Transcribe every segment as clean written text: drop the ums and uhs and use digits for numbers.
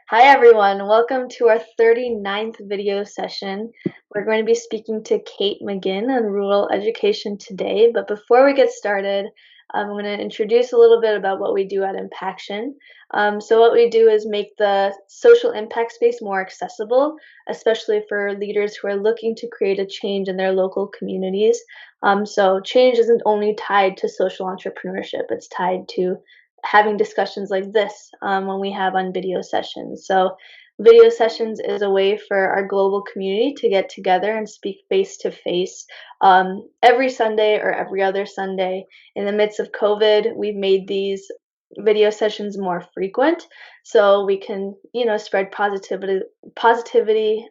Hi everyone, welcome to our 39th video session. We're going to be speaking to Kate McGinn on rural education today, but before we get started, I'm going to introduce a little bit about what we do at Impaction. So what we do is make the social impact space more accessible, especially for leaders who are looking to create a change in their local communities. So change isn't only tied to social entrepreneurship, it's tied to having discussions like this when we have on video sessions. So video sessions is a way for our global community to get together and speak face to face every Sunday or every other Sunday. In the midst of COVID, we've made these video sessions more frequent so we can spread positivity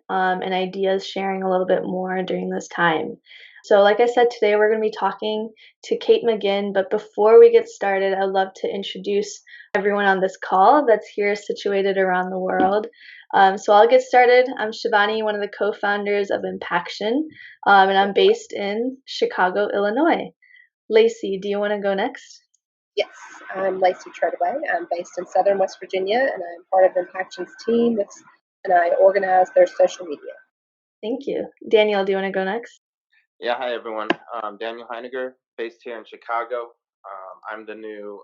and ideas sharing a little bit more during this time. So like I said, today we're going to be talking to Kate McGinn, but before we get started, I'd love to introduce everyone on this call that's here situated around the world. So I'll get started. I'm Shivani, one of the co-founders of Impaction, and I'm based in Chicago, Illinois. Lacey, do you want to go next? Yes, I'm Lacey Treadaway. I'm based in Southern West Virginia, and I'm part of Impaction's team, and I organize their social media. Thank you. Daniel, do you want to go next? Yeah, hi everyone. Daniel Heiniger, based here in Chicago. I'm the new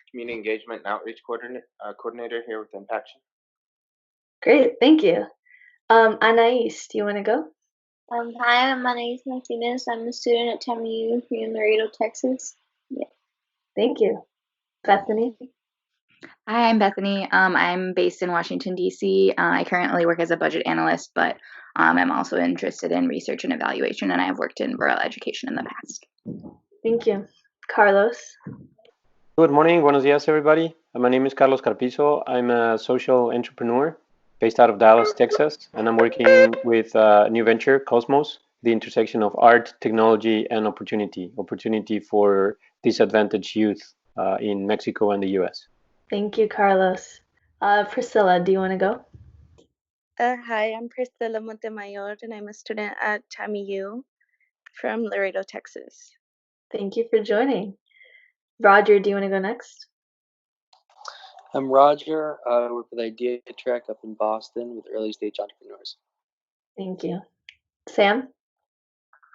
community engagement and outreach coordinator here with Impaction. Great, thank you. Anais, do you want to go? Hi, my name is Martinez. I'm a student at TAMU here in Laredo, Texas. Yeah. Thank you. Bethany? Hi, I'm Bethany. I'm based in Washington, D.C. I currently work as a budget analyst, but I'm also interested in research and evaluation, and I have worked in rural education in the past. Thank you. Carlos? Good morning, buenos días, everybody. My name is Carlos Carpizo. I'm a social entrepreneur based out of Dallas, Texas, and I'm working with a new venture, Cosmos, the intersection of art, technology, and opportunity for disadvantaged youth in Mexico and the U.S. Thank you, Carlos. Priscilla, do you want to go? Hi, I'm Priscilla Montemayor, and I'm a student at TAMU from Laredo, Texas. Thank you for joining. Roger, do you want to go next? I'm Roger. I work with Idea Track up in Boston with early stage entrepreneurs. Thank you. Sam?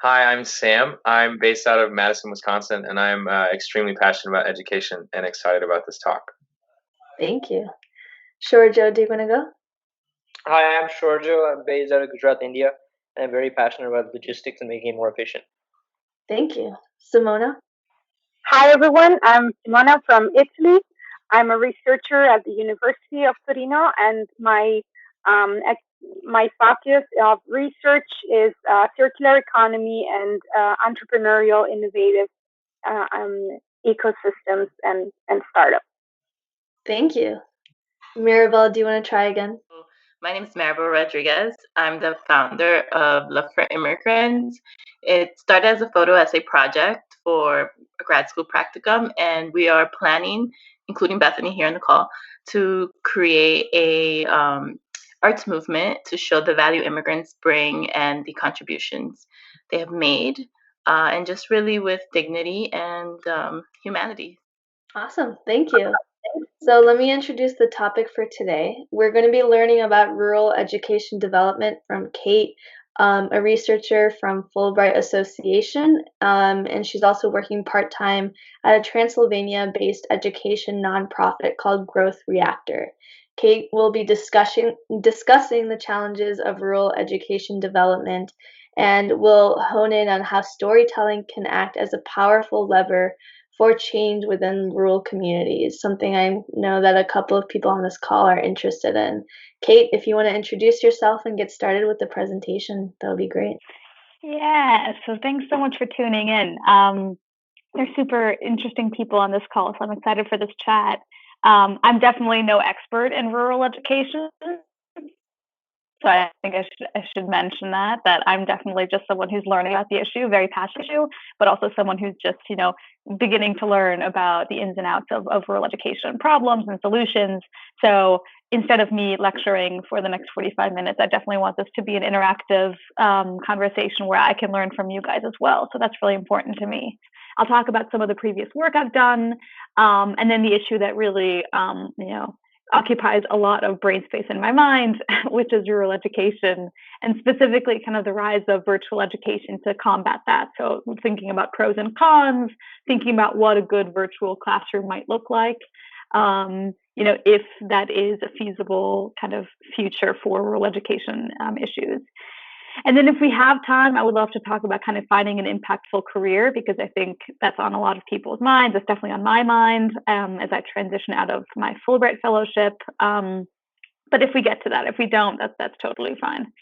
Hi, I'm Sam. I'm based out of Madison, Wisconsin, and I'm extremely passionate about education and excited about this talk. Thank you. Shorjo, do you want to go? Hi, I'm Shorjo. I'm based out of Gujarat, India, and I'm very passionate about logistics and making it more efficient. Thank you. Simona? Hi, everyone. I'm Simona from Italy. I'm a researcher at the University of Torino, and my focus of research is circular economy and entrepreneurial innovative ecosystems and startups. Thank you. Mirabel, do you want to try again? My name is Maribel Rodriguez. I'm the founder of Love for Immigrants. It started as a photo essay project for a grad school practicum, and we are planning, including Bethany here on the call, to create a arts movement to show the value immigrants bring and the contributions they have made, and just really with dignity and humanity. Awesome. Thank you. So let me introduce the topic for today. We're going to be learning about rural education development from Kate, a researcher from Fulbright Association, and she's also working part-time at a Transylvania-based education nonprofit called Growth Reactor. Kate will be discussing the challenges of rural education development, and we'll hone in on how storytelling can act as a powerful lever for change within rural communities, something I know that a couple of people on this call are interested in. Kate, if you want to introduce yourself and get started with the presentation, that would be great. Yeah, so thanks so much for tuning in. There's super interesting people on this call, so I'm excited for this chat. I'm definitely no expert in rural education, so I think I should mention that I'm definitely just someone who's learning about the issue, very passionate issue, but also someone who's just, beginning to learn about the ins and outs of rural education problems and solutions. So instead of me lecturing for the next 45 minutes, I definitely want this to be an interactive conversation where I can learn from you guys as well. So that's really important to me. I'll talk about some of the previous work I've done, and then the issue that really, occupies a lot of brain space in my mind, which is rural education, and specifically kind of the rise of virtual education to combat that. So thinking about pros and cons, thinking about what a good virtual classroom might look like, if that is a feasible kind of future for rural education issues. And then if we have time, I would love to talk about kind of finding an impactful career, because I think that's on a lot of people's minds. It's definitely on my mind as I transition out of my Fulbright fellowship. But if we get to that, if we don't, that's totally fine.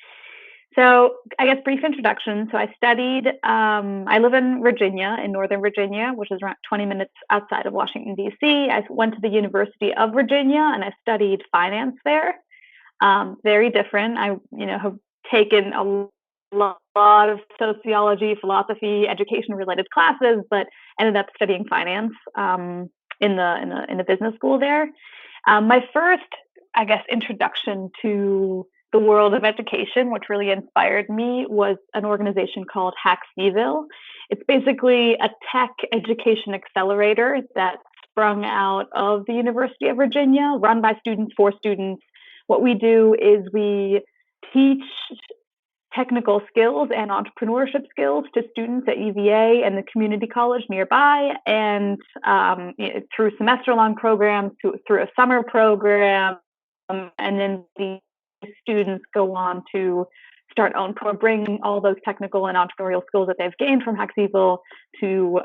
So I guess brief introduction. So I studied, I live in Virginia, in Northern Virginia, which is around 20 minutes outside of Washington, D.C. I went to the University of Virginia and I studied finance there. Very different. I, have taken a lot of sociology, philosophy, education-related classes, but ended up studying finance in the business school there. My first, I guess, introduction to the world of education, which really inspired me, was an organization called Hack-Seville. It's basically a tech education accelerator that sprung out of the University of Virginia, run by students for students. What we do is we teach technical skills and entrepreneurship skills to students at UVA and the community college nearby, and through semester-long programs, through a summer program, and then the students go on to start own bring all those technical and entrepreneurial skills that they've gained from Hack-Seville to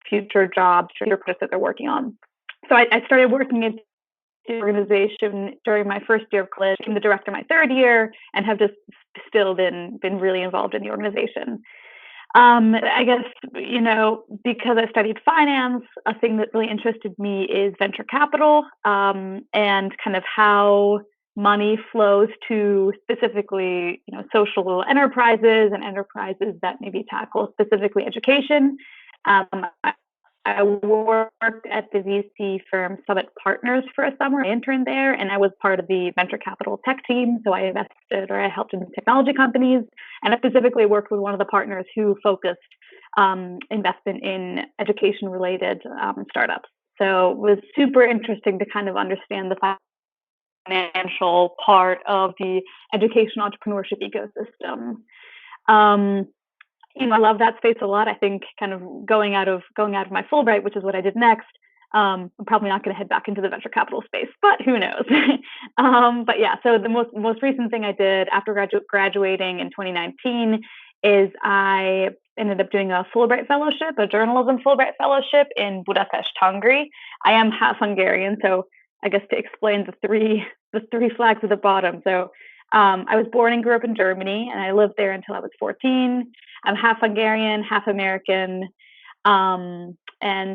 future jobs, future projects that they're working on. So I started working in the organization during my first year of college, became the director my third year, and have just still been really involved in the organization. I guess, because I studied finance, a thing that really interested me is venture capital, and kind of how money flows to specifically, social enterprises and enterprises that maybe tackle specifically education. I worked at the VC firm Summit Partners for a summer. I interned there, and I was part of the venture capital tech team. So I helped in technology companies, and I specifically worked with one of the partners who focused investment in education-related startups. So it was super interesting to kind of understand the financial part of the education entrepreneurship ecosystem. I love that space a lot. I think kind of going out of my Fulbright, which is what I did next, I'm probably not going to head back into the venture capital space, but who knows? But yeah, so the most recent thing I did after graduating in 2019 is I ended up doing a Fulbright fellowship, a journalism Fulbright fellowship in Budapest, Hungary. I am half Hungarian, so I guess to explain the three flags at the bottom. So I was born and grew up in Germany, and I lived there until I was 14. I'm half Hungarian, half American. And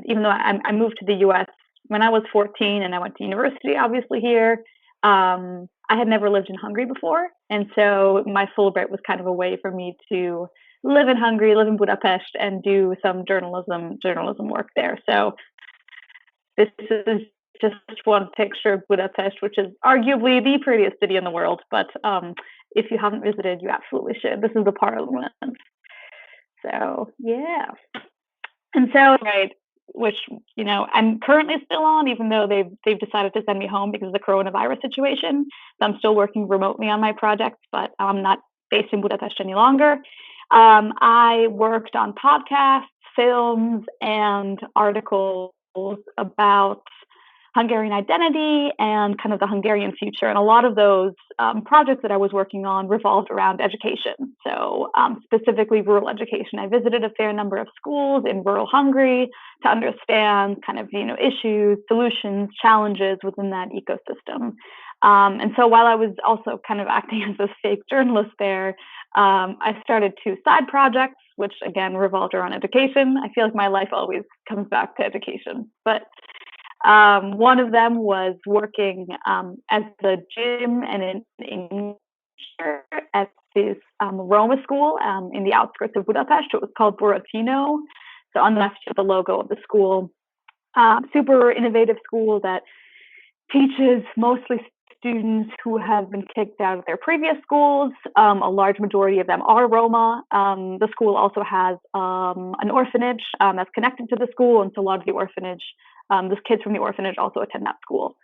even though I moved to the US when I was 14 and I went to university, obviously here, I had never lived in Hungary before. And so my Fulbright was kind of a way for me to live in Hungary, live in Budapest, and do some journalism work there. So this is just one picture of Budapest, which is arguably the prettiest city in the world. But if you haven't visited, you absolutely should. This is the Parliament. So yeah. And so, right, which, I'm currently still on, even though they've decided to send me home because of the coronavirus situation. So I'm still working remotely on my projects, but I'm not based in Budapest any longer. I worked on podcasts, films, and articles about Hungarian identity and kind of the Hungarian future. And a lot of those projects that I was working on revolved around education. So specifically rural education. I visited a fair number of schools in rural Hungary to understand kind of, issues, solutions, challenges within that ecosystem. And so while I was also kind of acting as a fake journalist there, I started 2 side projects, which again revolved around education. I feel like my life always comes back to education. But one of them was working as the gym and an English at this Roma school in the outskirts of Budapest. It was called Borotino. So on the left is the logo of the school. Super innovative school that teaches mostly students who have been kicked out of their previous schools. A large majority of them are Roma. The school also has an orphanage that's connected to the school, and so a lot of the orphanage those kids from the orphanage also attend that school.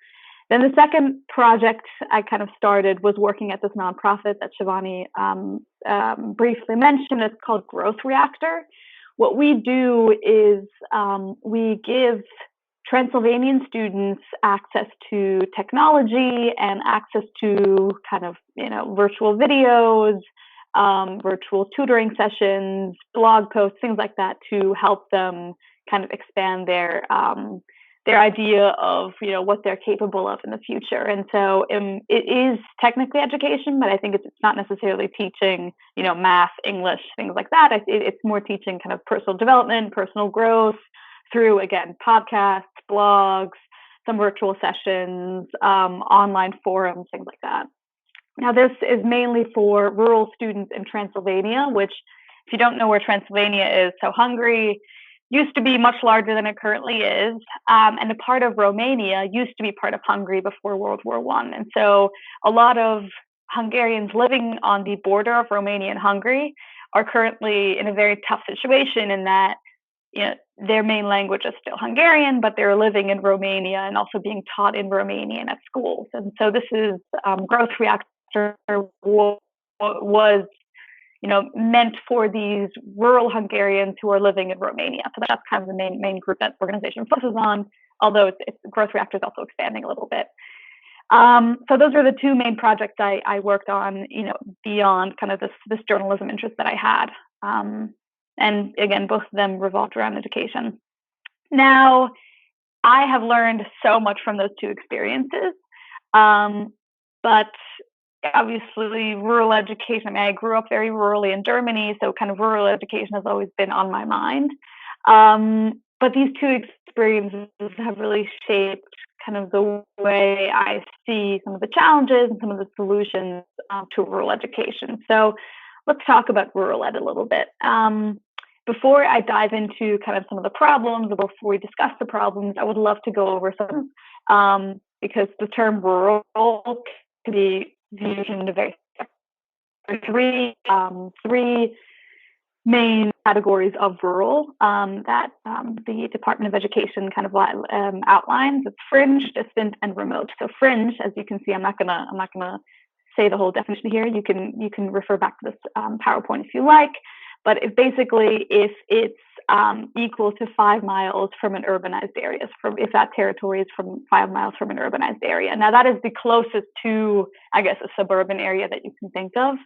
Then the second project I kind of started was working at this nonprofit that Shivani briefly mentioned. It's called Growth Reactor. What we do is we give Transylvanian students access to technology and access to kind of, virtual videos, virtual tutoring sessions, blog posts, things like that to help them kind of expand their idea of, what they're capable of in the future. And so it is technically education, but I think it's not necessarily teaching, math, English, things like that. It's more teaching kind of personal development, personal growth through, again, podcasts, blogs, some virtual sessions, online forums, things like that. Now, this is mainly for rural students in Transylvania, which, if you don't know where Transylvania is, so Hungary used to be much larger than it currently is, and a part of Romania used to be part of Hungary before World War I. And so a lot of Hungarians living on the border of Romania and Hungary are currently in a very tough situation in that, their main language is still Hungarian, but they're living in Romania and also being taught in Romanian at schools. And so this is Growth Reactor was meant for these rural Hungarians who are living in Romania. So that's kind of the main group that organization focuses on, although Growth Reactor is also expanding a little bit. So those are the two main projects I worked on, beyond kind of this journalism interest that I had. And again, both of them revolved around education. Now, I have learned so much from those two experiences, but obviously rural education, I grew up very rurally in Germany, so kind of rural education has always been on my mind. But these two experiences have really shaped kind of the way I see some of the challenges and some of the solutions to rural education. So let's talk about rural ed a little bit. Before I dive into kind of some of the problems, or before we discuss the problems, I would love to go over some, because the term rural can be viewed in a very three main categories of rural that the Department of Education kind of outlines. It's fringe, distant, and remote. So fringe, as you can see, I'm not gonna say the whole definition here. You can refer back to this PowerPoint if you like. But if it's equal to 5 miles from an urbanized area, if that territory is from 5 miles from an urbanized area. Now that is the closest to, I guess, a suburban area that you can think of.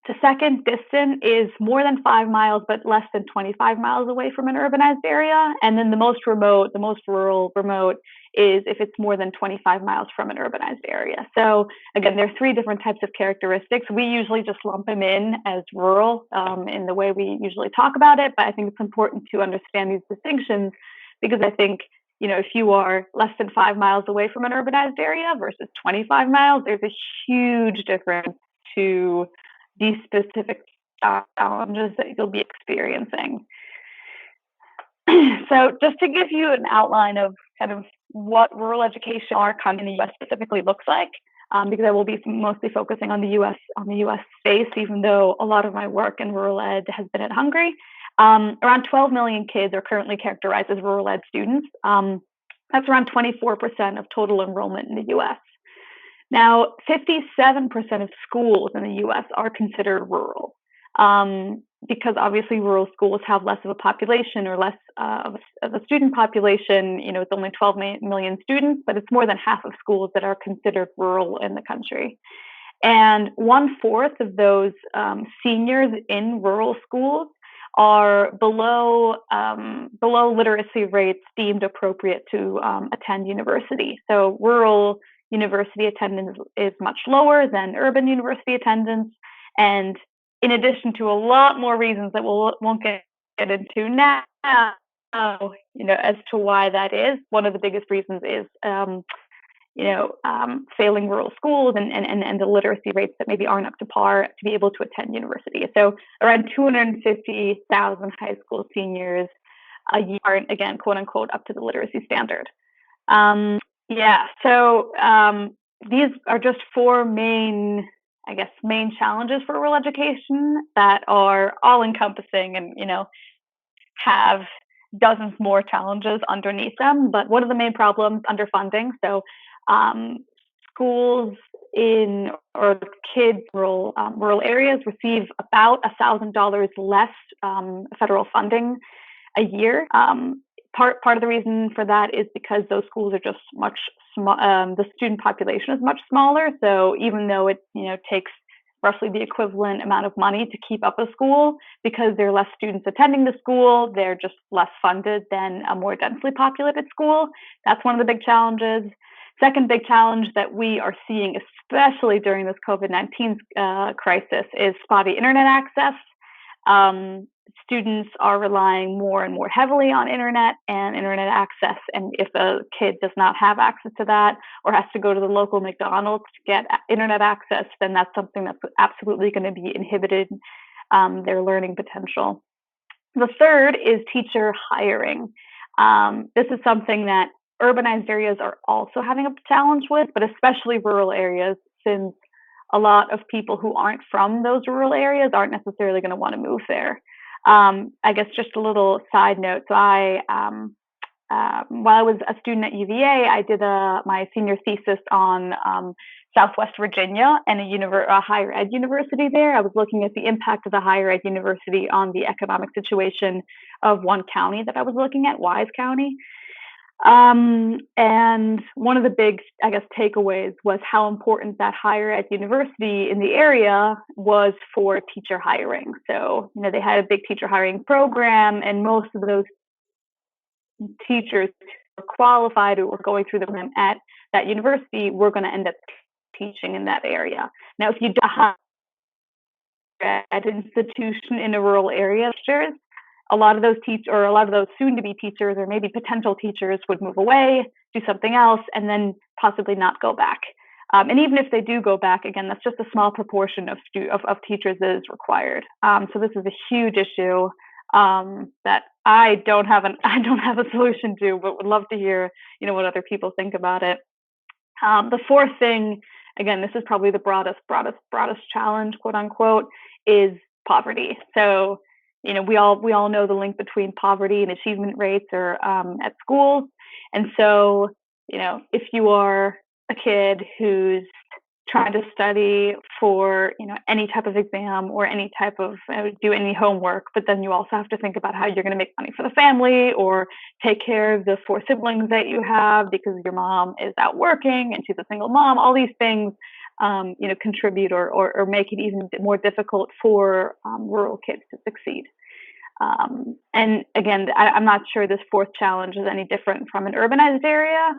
The second, distant, is more than 5 miles, but less than 25 miles away from an urbanized area. And then the most rural remote, is if it's more than 25 miles from an urbanized area. So again, there are 3 different types of characteristics. We usually just lump them in as rural in the way we usually talk about it, but I think it's important to understand these distinctions, because I think, if you are less than 5 miles away from an urbanized area versus 25 miles, there's a huge difference to these specific challenges that you'll be experiencing. So just to give you an outline of kind of what rural education in the U.S. specifically looks like, because I will be mostly focusing on the U.S. space, even though a lot of my work in rural ed has been at Hungary. Around 12 million kids are currently characterized as rural ed students. That's around 24% of total enrollment in the U.S. Now, 57% of schools in the U.S. are considered rural, because obviously rural schools have less of a population, or less of a student population. It's only 12 million students, but it's more than half of schools that are considered rural in the country. And 1/4 of those seniors in rural schools are below literacy rates deemed appropriate to attend university. So rural university attendance is much lower than urban university attendance. And in addition to a lot more reasons that we won't get into now, as to why that is, one of the biggest reasons is, failing rural schools and the literacy rates that maybe aren't up to par to be able to attend university. So around 250,000 high school seniors a year aren't, again, quote unquote, up to the literacy standard. So these are just 4 main challenges for rural education that are all encompassing and, have dozens more challenges underneath them. But one of the main problems, underfunding. So schools in or kids in rural areas receive about $1,000 less federal funding a year. Part of the reason for that is because those schools are just much the student population is much smaller. So even though it takes roughly the equivalent amount of money to keep up a school, because there are less students attending the school, they're just less funded than a more densely populated school. That's one of the big challenges. Second big challenge that we are seeing, especially during this COVID-19 crisis, is spotty internet access. Students are relying more and more heavily on internet access. And if a kid does not have access to that or has to go to the local McDonald's to get internet access, then that's something that's absolutely going to be inhibited their learning potential. The third is teacher hiring. This is something that urbanized areas are also having a challenge with, but especially rural areas, since a lot of people who aren't from those rural areas aren't necessarily going to want to move there. I guess just a little side note. So while I was a student at UVA, I did my senior thesis on Southwest Virginia and a higher ed university there. I was looking at the impact of the higher ed university on the economic situation of one county that I was looking at, Wise County. And one of the big, I guess, takeaways was how important that higher ed university in the area was for teacher hiring. So, they had a big teacher hiring program, and most of those teachers who were qualified or were going through the program at that university were going to end up teaching in that area. Now, if you do a higher ed institution in a rural area, a lot of those soon-to-be teachers or maybe potential teachers would move away, do something else, and then possibly not go back. And even if they do go back, again, that's just a small proportion of teachers that is required. So this is a huge issue that I don't have a solution to, but would love to hear what other people think about it. The fourth thing, again, this is probably the broadest challenge, quote unquote, is poverty. So we all know the link between poverty and achievement rates or at schools. And so, if you are a kid who's trying to study for, any type of exam or any type of do any homework, but then you also have to think about how you're going to make money for the family or take care of the 4 siblings that you have because your mom is out working and she's a single mom. All these things, contribute or make it even more difficult for rural kids to succeed. And again, I'm not sure this fourth challenge is any different from an urbanized area,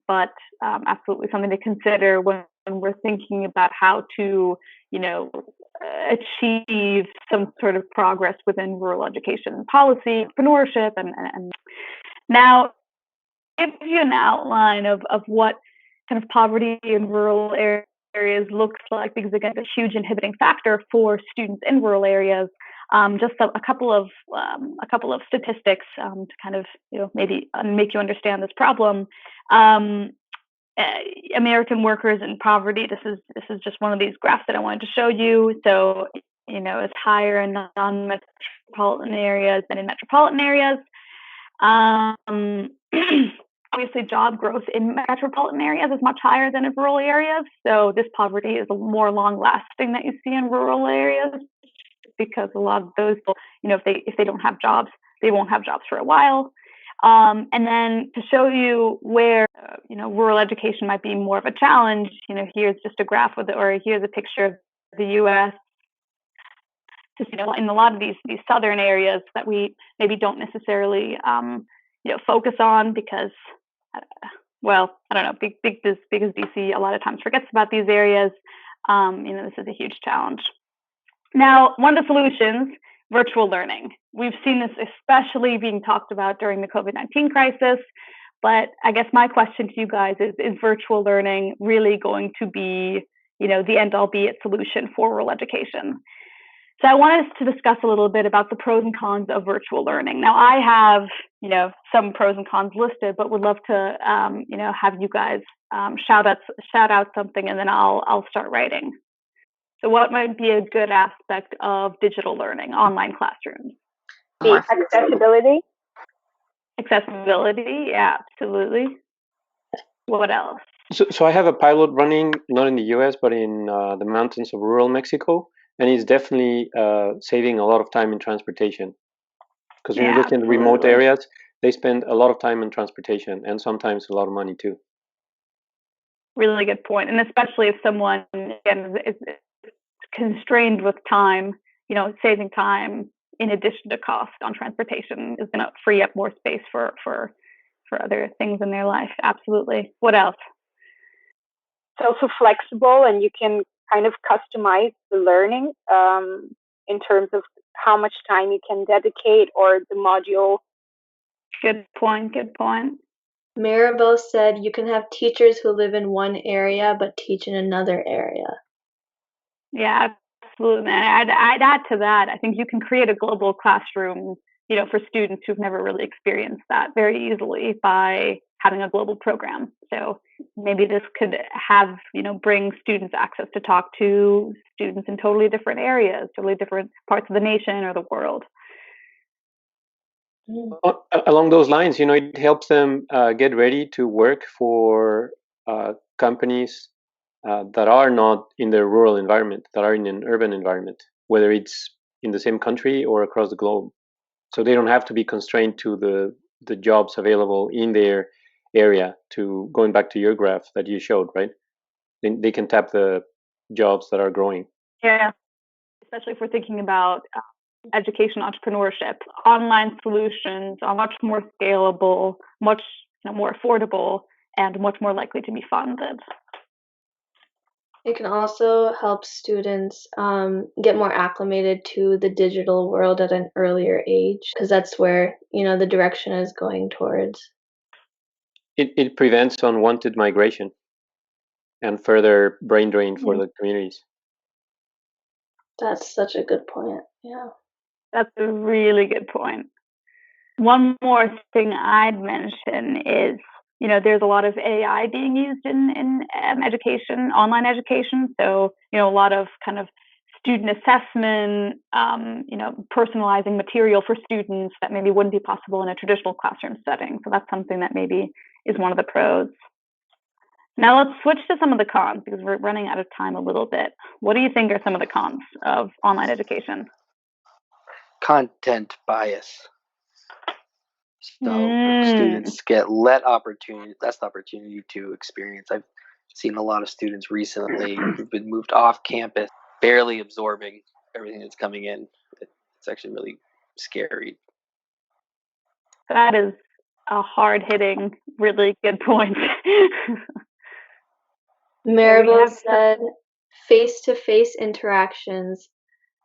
but absolutely something to consider when we're thinking about how to, achieve some sort of progress within rural education policy, entrepreneurship, and now give you an outline of what kind of poverty in rural areas looks like, because again, it's a huge inhibiting factor for students in rural areas. Just a couple of statistics to kind of maybe make you understand this problem. American workers in poverty. This is just one of these graphs that I wanted to show you. So it's higher in non-metropolitan areas than in metropolitan areas. Obviously, job growth in metropolitan areas is much higher than in rural areas. So this poverty is more long-lasting that you see in rural areas, because a lot of those people, if they don't have jobs, they won't have jobs for a while. And then to show you where rural education might be more of a challenge, here's just a graph here's a picture of the U.S. Just in a lot of these southern areas that we maybe don't necessarily focus on because, I don't know, big as DC a lot of times forgets about these areas. This is a huge challenge. Now, one of the solutions, virtual learning. We've seen this especially being talked about during the COVID-19 crisis, but I guess my question to you guys is virtual learning really going to be, the end-all be-it solution for rural education? So I want us to discuss a little bit about the pros and cons of virtual learning. Now, I have, some pros and cons listed, but would love to, have you guys shout out something, and then I'll start writing. So what might be a good aspect of digital learning, online classrooms? The accessibility. Accessibility, yeah, absolutely. What else? So I have a pilot running, not in the US, but in the mountains of rural Mexico, and it's definitely saving a lot of time in transportation. Because when you look in remote areas, they spend a lot of time in transportation and sometimes a lot of money too. Really good point. And especially if someone, again, is constrained with time, saving time in addition to cost on transportation is going to free up more space for other things in their life. Absolutely. What else? It's also flexible, and you can kind of customize the learning in terms of how much time you can dedicate or the module. Good point. Good point. Maribel said you can have teachers who live in one area but teach in another area. Yeah, absolutely. And I'd add to that. I think you can create a global classroom, for students who've never really experienced that very easily by having a global program. So maybe this could have, bring students access to talk to students in totally different areas, totally different parts of the nation or the world. Along those lines, it helps them get ready to work for companies that are not in the rural environment, that are in an urban environment, whether it's in the same country or across the globe. So they don't have to be constrained to the jobs available in their area. Going back to your graph that you showed, right? They can tap the jobs that are growing. Yeah, especially if we're thinking about education entrepreneurship. Online solutions are much more scalable, much more affordable, and much more likely to be funded. It can also help students get more acclimated to the digital world at an earlier age, because that's where the direction is going towards. It prevents unwanted migration and further brain drain for the communities. That's such a good point. Yeah. That's a really good point. One more thing I'd mention is, there's a lot of AI being used in education, online education. So, a lot of kind of student assessment, personalizing material for students that maybe wouldn't be possible in a traditional classroom setting. So that's something that maybe is one of the pros. Now let's switch to some of the cons, because we're running out of time a little bit. What do you think are some of the cons of online education? Content bias. So students get less opportunity to experience. I've seen a lot of students recently who've been moved off campus, barely absorbing everything that's coming in. It's actually really scary. That is a hard-hitting, really good point. Maribel said face-to-face interactions,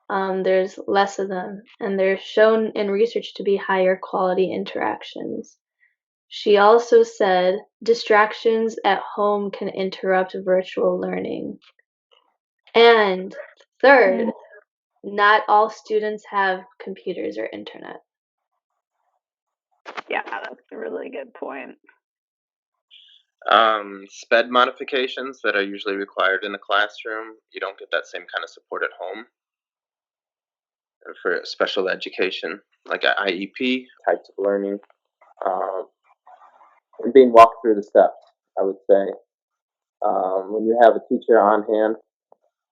there's less of them, and they're shown in research to be higher quality interactions. She also said distractions at home can interrupt virtual learning. And third, not all students have computers or internet. Yeah, that's a really good point. SPED modifications that are usually required in the classroom, you don't get that same kind of support at home. For special education, like an IEP types of learning, and being walked through the steps, I would say. When you have a teacher on hand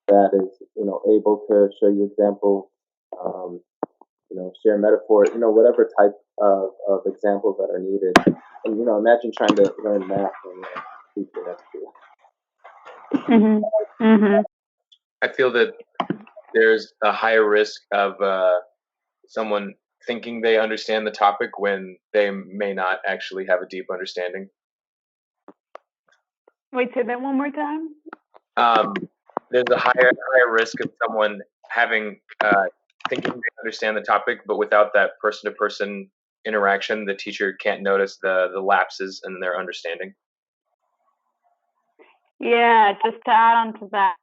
that is, able to show you examples, share metaphor, whatever type of examples that are needed. And, imagine trying to learn math when a teacher next to you. I feel that there's a higher risk of someone thinking they understand the topic when they may not actually have a deep understanding. Wait, say that one more time. There's a higher risk of someone having thinking they understand the topic, but without that person-to-person interaction, the teacher can't notice the lapses in their understanding. Yeah, just to add on to that,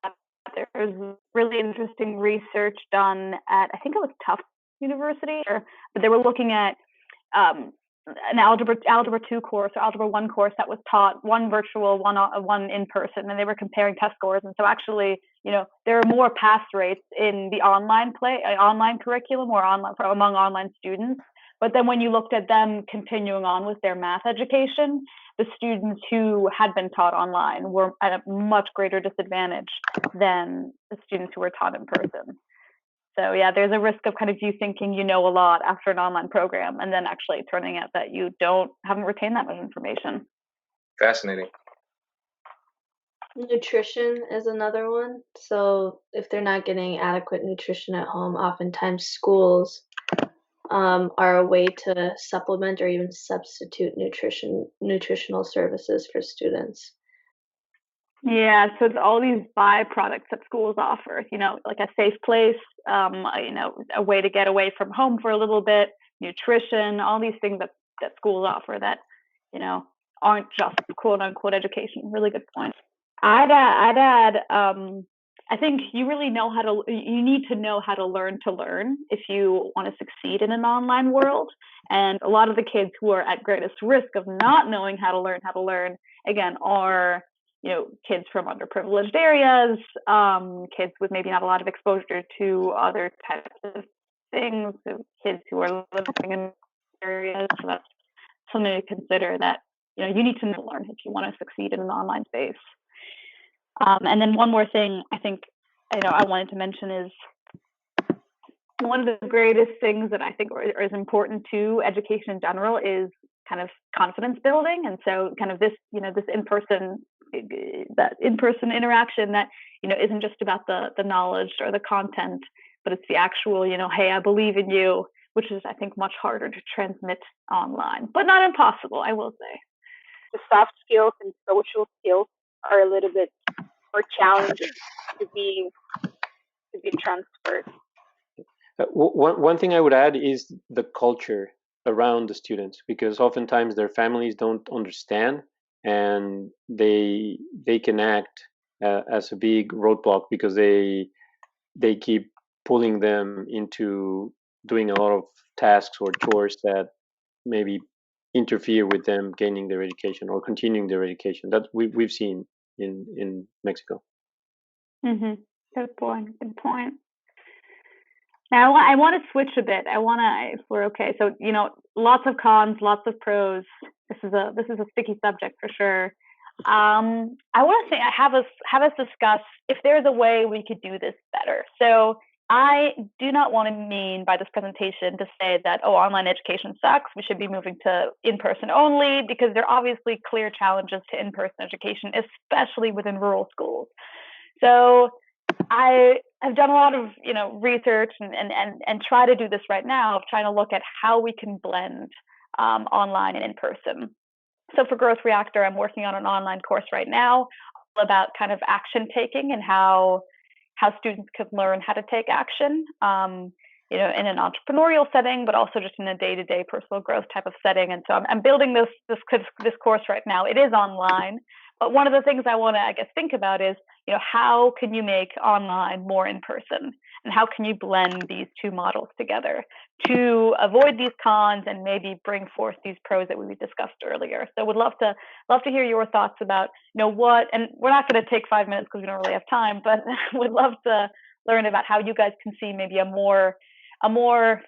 there was really interesting research done at, I think it was Tufts University, but they were looking at an algebra 2 course or algebra 1 course that was taught, one virtual, one in person, and they were comparing test scores. And so actually, there are more pass rates in the online curriculum or among online students, But then when you looked at them continuing on with their math education, the students who had been taught online were at a much greater disadvantage than the students who were taught in person. So yeah, there's a risk of kind of you thinking you know a lot after an online program, and then actually turning out that you haven't retained that much information. Fascinating. Nutrition is another one. So if they're not getting adequate nutrition at home, oftentimes schools are a way to supplement or even substitute nutritional services for students. Yeah, so it's all these byproducts that schools offer, like a safe place, a way to get away from home for a little bit, nutrition, all these things that schools offer that, aren't just quote unquote education. Really good point. I'd add, I think you need to know how to learn if you want to succeed in an online world. And a lot of the kids who are at greatest risk of not knowing how to learn, again, are kids from underprivileged areas, kids with maybe not a lot of exposure to other types of things, so kids who are living in areas. So that's something to consider, that you need to learn if you want to succeed in an online space. And then one more thing I think I wanted to mention is one of the greatest things that I think is important to education in general is kind of confidence building. And so kind of this in-person interaction that isn't just about the knowledge or the content, but it's the actual hey, I believe in you, which is I think much harder to transmit online, but not impossible, I will say. The soft skills and social skills are a little bit more challenging to be transferred. One thing I would add is the culture around the students, because oftentimes their families don't understand, and they can act as a big roadblock because they keep pulling them into doing a lot of tasks or chores that maybe interfere with them gaining their education or continuing their education. That we've seen in Mexico. Mm-hmm. Good point. Now I want to switch a bit. If we're okay. So lots of cons, lots of pros. This is a sticky subject for sure. I want to say have us discuss if there's a way we could do this better. So I do not want to mean by this presentation to say that online education sucks, we should be moving to in-person only, because there are obviously clear challenges to in-person education, especially within rural schools. So I have done a lot of research and try to do this right now, of trying to look at how we can blend online and in person. So for Growth Reactor, I'm working on an online course right now about kind of action taking and how students could learn how to take action, in an entrepreneurial setting, but also just in a day-to-day personal growth type of setting. And so I'm building this course right now. It is online, but one of the things I want to, think about is, how can you make online more in person, and how can you blend these two models together to avoid these cons and maybe bring forth these pros that we discussed earlier. So would love to hear your thoughts about, what, and we're not going to take 5 minutes because we don't really have time, but would love to learn about how you guys can see maybe a more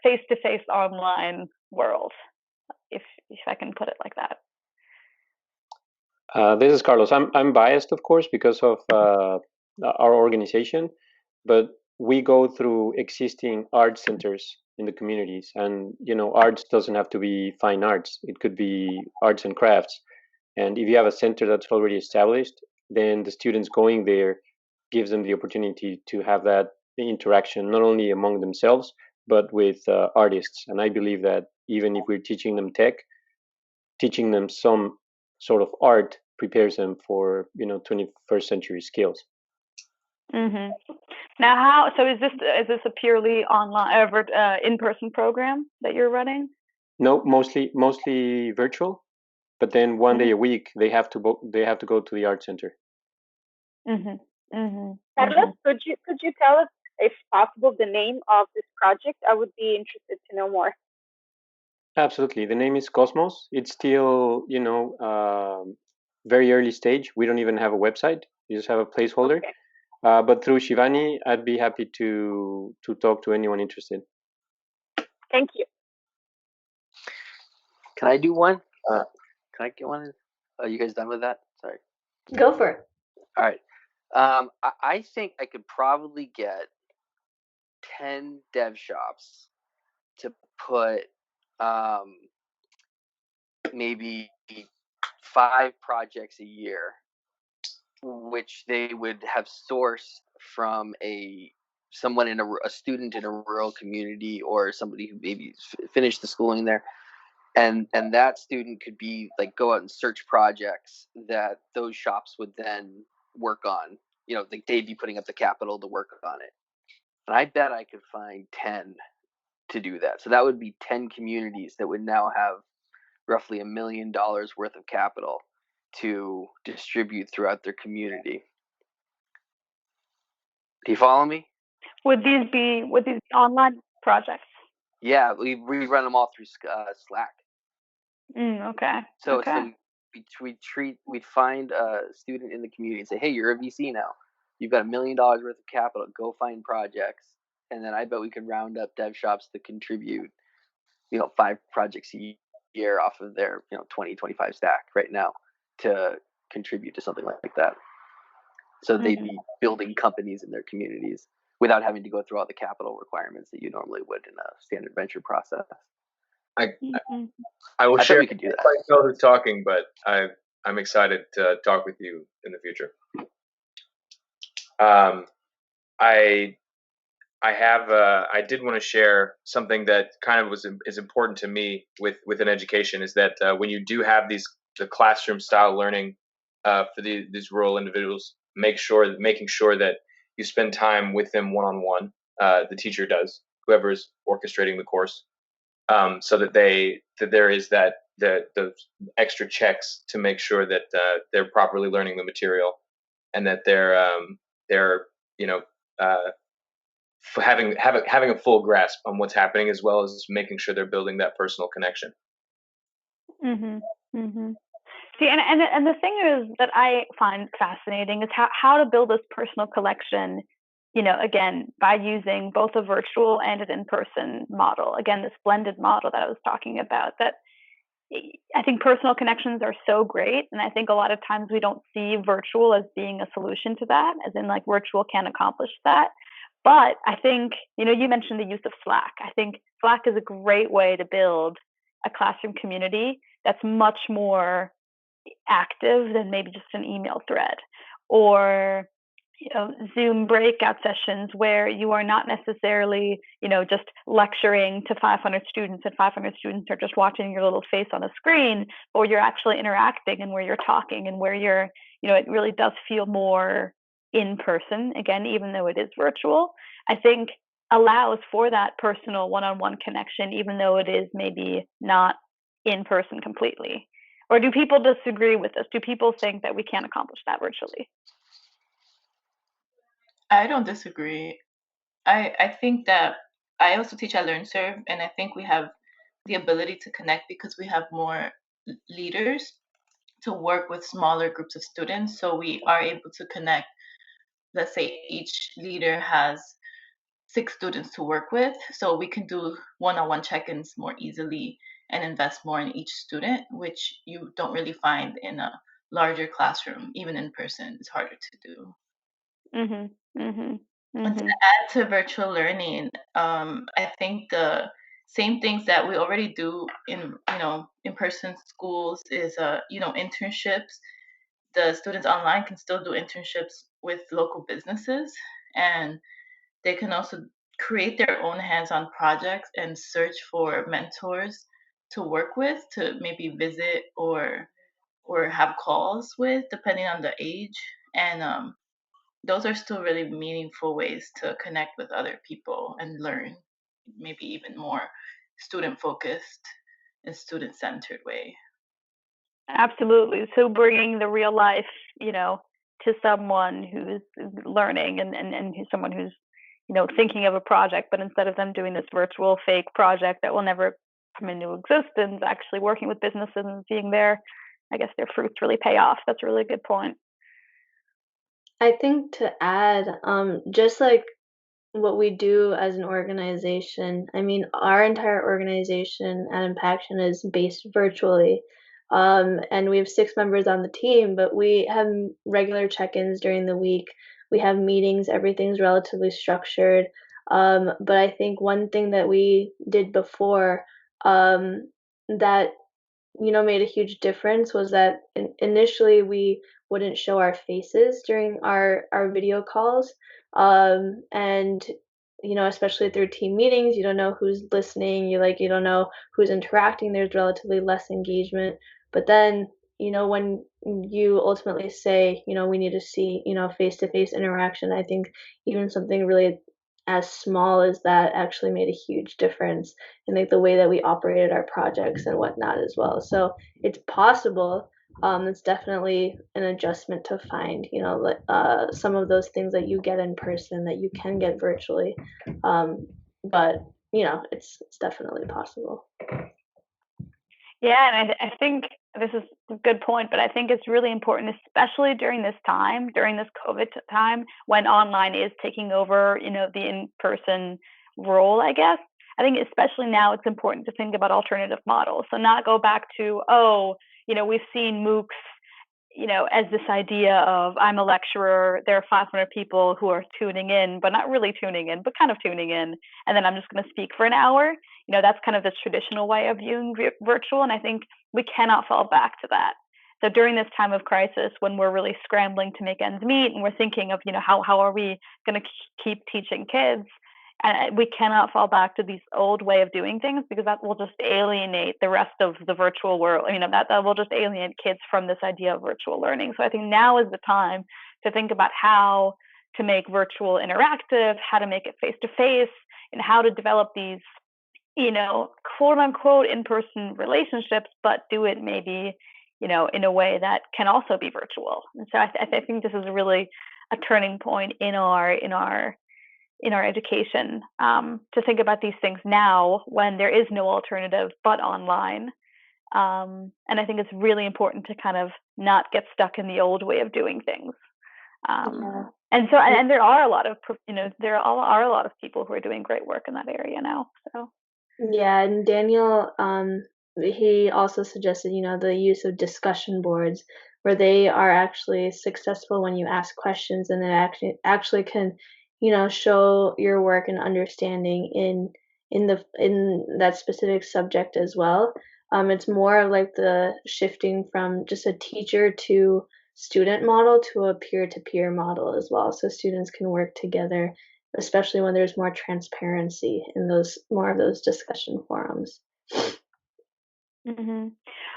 face-to-face online world, if I can put it like that. This is Carlos. I'm biased, of course, because of our organization, but we go through existing art centers in the communities, and arts doesn't have to be fine arts. It could be arts and crafts. And if you have a center that's already established, then the students going there gives them the opportunity to have that interaction, not only among themselves, but with artists. And I believe that even if we're teaching them tech, teaching them some sort of art prepares them for 21st century skills. Mm-hmm. Now, so is this a purely online in-person program that you're running? No, mostly virtual, but then one day a week they have to go to the art center. Mm-hmm. Mm-hmm. Carlos, could you tell us, if possible, the name of this project? I would be interested to know more. Absolutely. The name is Cosmos. It's still, very early stage. We don't even have a website. We just have a placeholder. Okay. But through Shivani, I'd be happy to talk to anyone interested. Thank you. Can I do one? Uh, Can I get one? Are you guys done with that? Sorry. Go for it. All right. I think I could probably get 10 dev shops to put maybe 5 projects a year, which they would have sourced from someone in a student in a rural community, or somebody who maybe finished the schooling there, and that student could be like go out and search projects that those shops would then work on. Like they'd be putting up the capital to work on it, and I bet I could find 10 to do that. So that would be 10 communities that would now have roughly $1 million worth of capital to distribute throughout their community. Do you follow me? Would these be online projects? Yeah, we run them all through Slack. Okay. So Okay. we'd find a student in the community and say, hey, you're a VC now. You've got $1 million worth of capital. Go find projects. And then I bet we could round up dev shops to contribute, 5 projects a year off of their, 20, 25 stack right now to contribute to something like that. So they'd be building companies in their communities without having to go through all the capital requirements that you normally would in a standard venture process. I will share. We could do that. I know who's talking, but I'm excited to talk with you in the future. I did want to share something that kind of is important to me within education, is that when you do have the classroom style learning for these rural individuals, making sure that you spend time with them one-on-one. The teacher does, whoever is orchestrating the course, so that there is the extra checks to make sure that they're properly learning the material, and that they're having a full grasp on what's happening, as well as making sure they're building that personal connection. See, and the thing is that I find fascinating is how to build this personal collection, again, by using both a virtual and an in-person model. Again, this blended model that I was talking about, that I think personal connections are so great. And I think a lot of times we don't see virtual as being a solution to that, as in like virtual can accomplish that. But I think, you mentioned the use of Slack. I think Slack is a great way to build a classroom community that's much more active than maybe just an email thread, or Zoom breakout sessions where you are not necessarily just lecturing to 500 students and 500 students are just watching your little face on a screen, or you're actually interacting and where you're talking and where you're it really does feel more in person, again, even though it is virtual. I think allows for that personal one-on-one connection, even though it is maybe not in person completely. Or do people disagree with this? Do people think that we can't accomplish that virtually? I don't disagree. I think that I also teach at LearnServe, and I think we have the ability to connect because we have more leaders to work with smaller groups of students. So we are able to connect. Let's say each leader has 6 students to work with, so we can do one-on-one check-ins more easily and invest more in each student, which you don't really find in a larger classroom. Even in person, it's harder to do. And to add to virtual learning, I think the same things that we already do in in-person schools is internships. The students online can still do internships with local businesses, and they can also create their own hands-on projects and search for mentors to work with, to maybe visit or have calls with, depending on the age. And those are still really meaningful ways to connect with other people and learn, maybe even more student-focused and student-centered way. Absolutely. So bringing the real life, to someone who's learning and who's someone who's, thinking of a project, but instead of them doing this virtual fake project that will never come into existence, actually working with businesses and seeing their fruits really pay off. That's a really good point. I think to add, just like what we do as an organization. I mean, our entire organization at Impaction is based virtually. And we have 6 members on the team, but we have regular check-ins during the week. We have meetings, everything's relatively structured. But I think one thing that we did before that made a huge difference was that initially we wouldn't show our faces during our video calls. And especially through team meetings, you don't know who's listening, you don't know who's interacting, there's relatively less engagement. But then, when you ultimately say, we need to see, face-to-face interaction, I think even something really as small as that actually made a huge difference in like the way that we operated our projects and whatnot as well. So it's possible. It's definitely an adjustment to find, some of those things that you get in person that you can get virtually. But it's definitely possible. Yeah, and I think this is a good point, but I think it's really important, especially during this time, during this COVID time, when online is taking over, the in-person role, I guess. I think especially now it's important to think about alternative models. So not go back to, we've seen MOOCs, as this idea of I'm a lecturer, there are 500 people who are tuning in, but not really tuning in, but kind of tuning in, and then I'm just going to speak for an hour. That's kind of the traditional way of viewing virtual, and I think we cannot fall back to that. So during this time of crisis, when we're really scrambling to make ends meet, and we're thinking of, how are we going to keep teaching kids, and we cannot fall back to these old way of doing things, because that will just alienate the rest of the virtual world. That will just alienate kids from this idea of virtual learning. So I think now is the time to think about how to make virtual interactive, how to make it face-to-face, and how to develop these, quote unquote in-person relationships, but do it maybe, in a way that can also be virtual. And so I think this is really a turning point in our education, to think about these things now when there is no alternative but online. And I think it's really important to kind of not get stuck in the old way of doing things. And so, and there are a lot of, there are a lot of people who are doing great work in that area now. So. Yeah, and Daniel, he also suggested, the use of discussion boards, where they are actually successful when you ask questions, and it actually can, show your work and understanding in that specific subject as well. It's more like the shifting from just a teacher to student model to a peer-to-peer model as well, so students can work together, especially when there's more transparency in more of those discussion forums. Mm-hmm.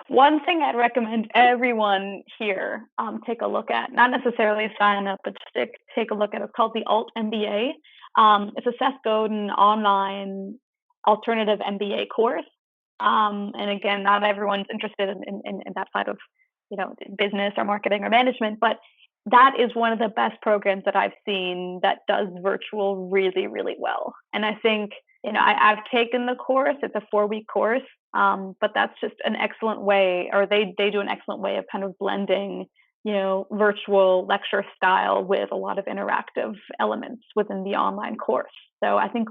One thing I'd recommend everyone here take a look at, not necessarily sign up, but just take a look at, it's called the Alt MBA. It's a Seth Godin online alternative MBA course. And again, not everyone's interested in that side of, business or marketing or management, but that is one of the best programs that I've seen that does virtual really, really well. And I think, I've taken the course. It's a 4-week course, but that's just an excellent way, or they do an excellent way of kind of blending, virtual lecture style with a lot of interactive elements within the online course. So I think,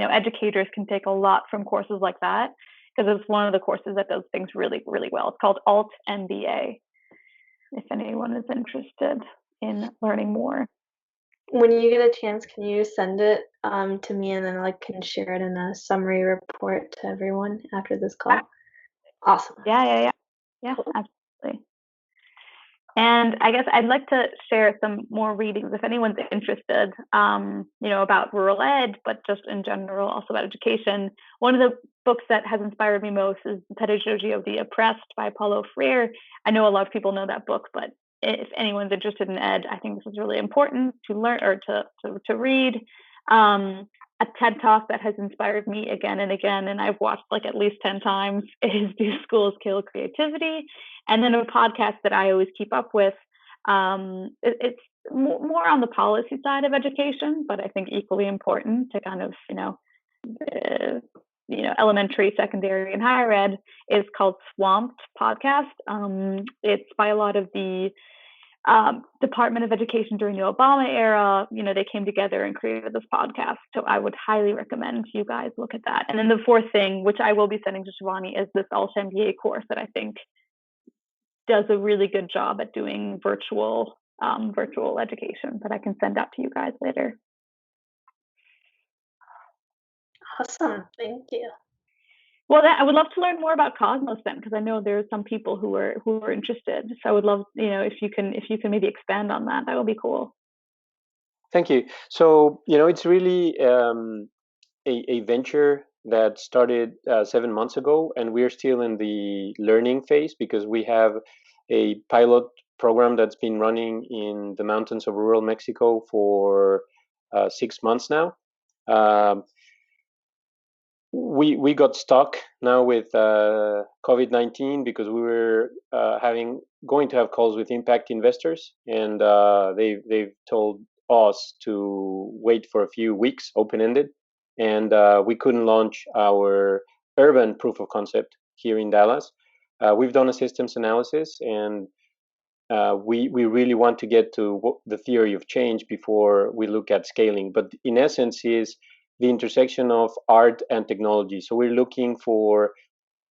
educators can take a lot from courses like that, because it's one of the courses that does things really, really well. It's called Alt MBA, if anyone is interested in learning more. When you get a chance, can you send it to me, and then I can share it in a summary report to everyone after this call? Awesome. Yeah, cool. Absolutely. And I guess I'd like to share some more readings if anyone's interested, about rural ed, but just in general, also about education. One of the books that has inspired me most is Pedagogy of the Oppressed by Paulo Freire. I know a lot of people know that book, but if anyone's interested in ed, I think this is really important to learn or to read. A TED Talk that has inspired me again and again, and I've watched at least 10 times, is Do Schools Kill Creativity? And then a podcast that I always keep up with. It's more on the policy side of education, but I think equally important to kind of, elementary, secondary, and higher ed, is called Swamped Podcast. It's by a lot of the Department of Education during the Obama era, they came together and created this podcast. So I would highly recommend you guys look at that. And then the fourth thing, which I will be sending to Shivani, is this Alt MBA course that I think does a really good job at doing virtual education that I can send out to you guys later. Awesome, thank you. Well, I would love to learn more about Cosmos then, because I know there's some people who are interested. So I would love, if you can maybe expand on that, that would be cool. Thank you. So, it's really a venture that started 7 months ago, and we're still in the learning phase because we have a pilot program that's been running in the mountains of rural Mexico for 6 months now. We got stuck now with COVID-19 because we were going to have calls with impact investors, and they've told us to wait for a few weeks, open-ended, and we couldn't launch our urban proof of concept here in Dallas. We've done a systems analysis, and we really want to get to the theory of change before we look at scaling. But in essence, is the intersection of art and technology. So we're looking for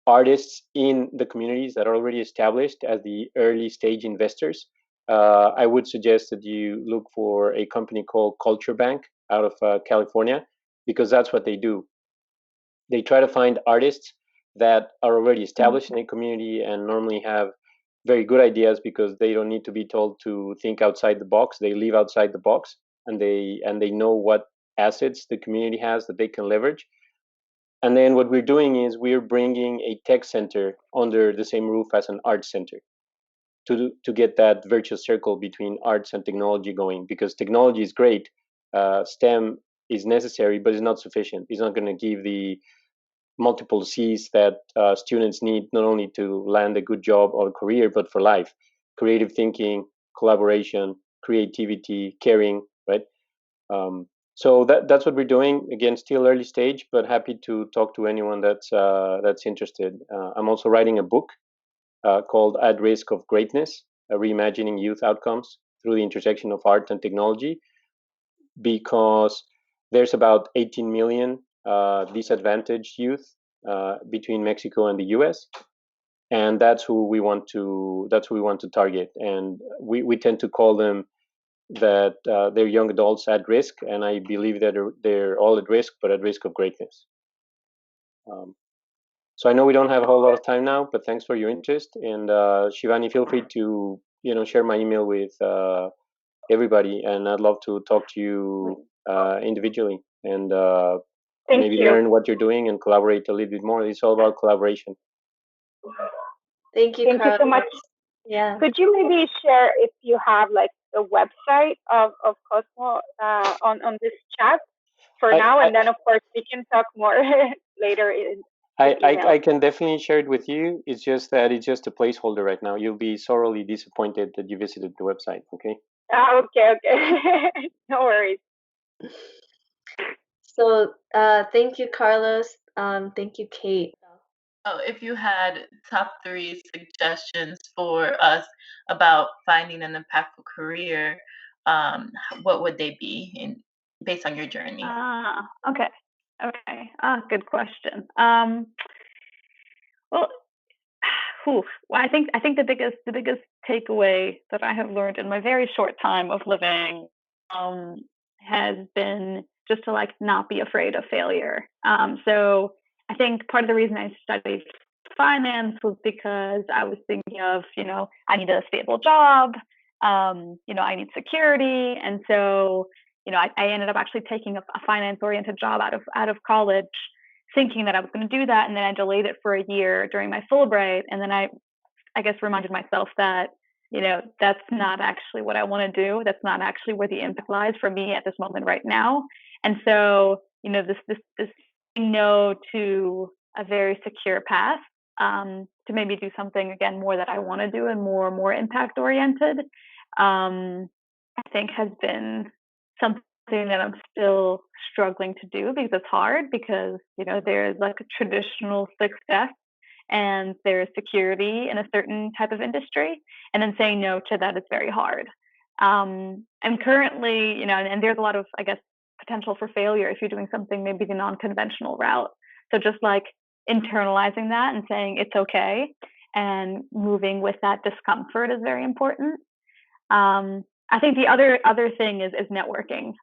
artists in the communities that are already established as the early stage investors. I would suggest that you look for a company called Culture Bank out of California, because that's what they do. They try to find artists that are already established in a community and normally have very good ideas because they don't need to be told to think outside the box. They live outside the box, and they know what assets the community has that they can leverage. And then what we're doing is we're bringing a tech center under the same roof as an art center to get that virtuous circle between arts and technology going, because technology is great. STEM is necessary, but it's not sufficient. It's not going to give the multiple C's that students need, not only to land a good job or career, but for life. Creative thinking, collaboration, creativity, caring, right? So that's what we're doing. Again, still early stage, but happy to talk to anyone that's interested. I'm also writing a book called At Risk of Greatness, Reimagining Youth Outcomes Through the Intersection of Art and Technology, because there's about 18 million disadvantaged youth between Mexico and the US. And that's who we want to target. And we tend to call them that they're young adults at risk, and I believe that they're all at risk, but at risk of greatness. So I know we don't have a whole lot of time now, but thanks for your interest. And Shivani, feel free to share my email with everybody, and I'd love to talk to you individually and maybe learn what you're doing and collaborate a little bit more. It's all about collaboration. Thank you so much. Yeah. Could you maybe share if you have like the website of Cosmo on this chat for now, and then of course we can talk more later in I can definitely share it with you. It's just that it's just a placeholder right now. You'll be sorely disappointed that you visited the website, okay? Okay. No worries. So thank you, Carlos. Thank you, Kate. Oh, if you had top 3 suggestions for us about finding an impactful career, what would they be based on your journey? Okay. Good question. Well, I think the biggest takeaway that I have learned in my very short time of living has been just to not be afraid of failure. So I think part of the reason I studied finance was because I was thinking of, I need a stable job, I need security. And so, I ended up actually taking a finance-oriented job out of college, thinking that I was going to do that. And then I delayed it for a year during my Fulbright. And then I guess reminded myself that, that's not actually what I want to do. That's not actually where the impact lies for me at this moment right now. And so, this no to a very secure path to maybe do something again more that I want to do and more impact oriented, I think has been something that I'm still struggling to do, because it's hard, because there's a traditional success and there's security in a certain type of industry, and then saying no to that is very hard. And currently, and there's a lot of, I guess, potential for failure if you're doing something maybe the non-conventional route. So just like internalizing that and saying it's okay and moving with that discomfort is very important. I think the other thing is networking.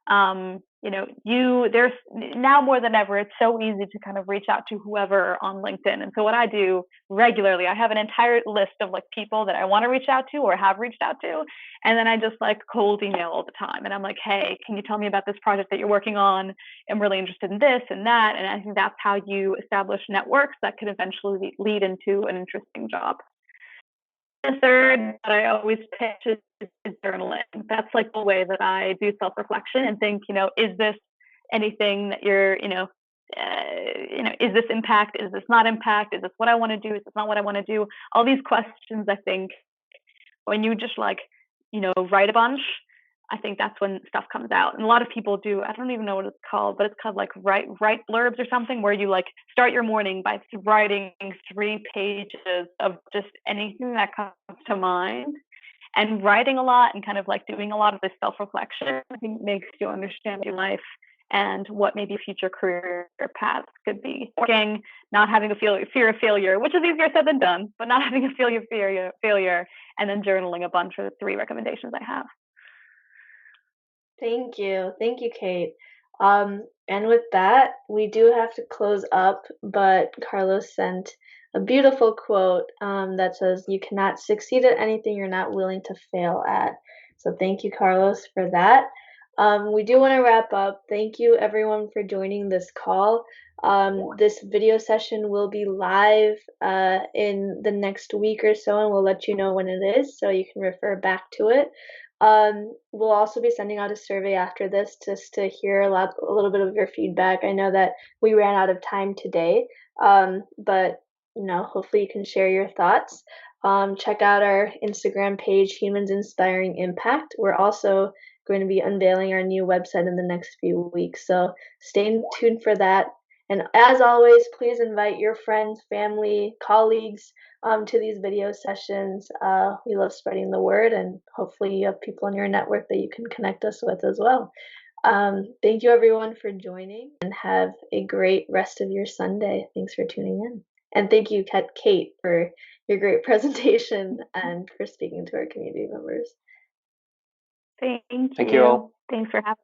There's now more than ever, it's so easy to kind of reach out to whoever on LinkedIn. And so what I do regularly, I have an entire list of like people that I want to reach out to or have reached out to. And then I just like cold email all the time. And I'm like, hey, can you tell me about this project that you're working on? I'm really interested in this and that. And I think that's how you establish networks that could eventually lead into an interesting job. The third that I always pitch is journaling. That's like the way that I do self-reflection and think, is this anything that you're, is this impact? Is this not impact? Is this what I want to do? Is this not what I want to do? All these questions, I think, when you just like, write a bunch, I think that's when stuff comes out. And a lot of people do, I don't even know what it's called, but it's called like write blurbs or something, where you like start your morning by writing 3 pages of just anything that comes to mind. And writing a lot and kind of like doing a lot of this self-reflection, I think makes you understand your life and what maybe future career paths could be. Working, not having a fear of failure, which is easier said than done, but not having a fear of failure, and then journaling a bunch of 3 recommendations I have. Thank you, Kate. And with that, we do have to close up, but Carlos sent a beautiful quote that says, "You cannot succeed at anything you're not willing to fail at." So thank you, Carlos, for that. We do want to wrap up. Thank you, everyone, for joining this call. This video session will be live in the next week or so, and we'll let you know when it is, so you can refer back to it. We'll also be sending out a survey after this just to hear a little bit of your feedback. I know that we ran out of time today, but hopefully you can share your thoughts. Check out our Instagram page, Humans Inspiring Impact. We're also going to be unveiling our new website in the next few weeks, so stay tuned for that. And as always, please invite your friends, family, colleagues to these video sessions. We love spreading the word, and hopefully you have people in your network that you can connect us with as well. Thank you, everyone, for joining, and have a great rest of your Sunday. Thanks for tuning in. And thank you, Kate, for your great presentation and for speaking to our community members. Thank you all. Thanks for having me.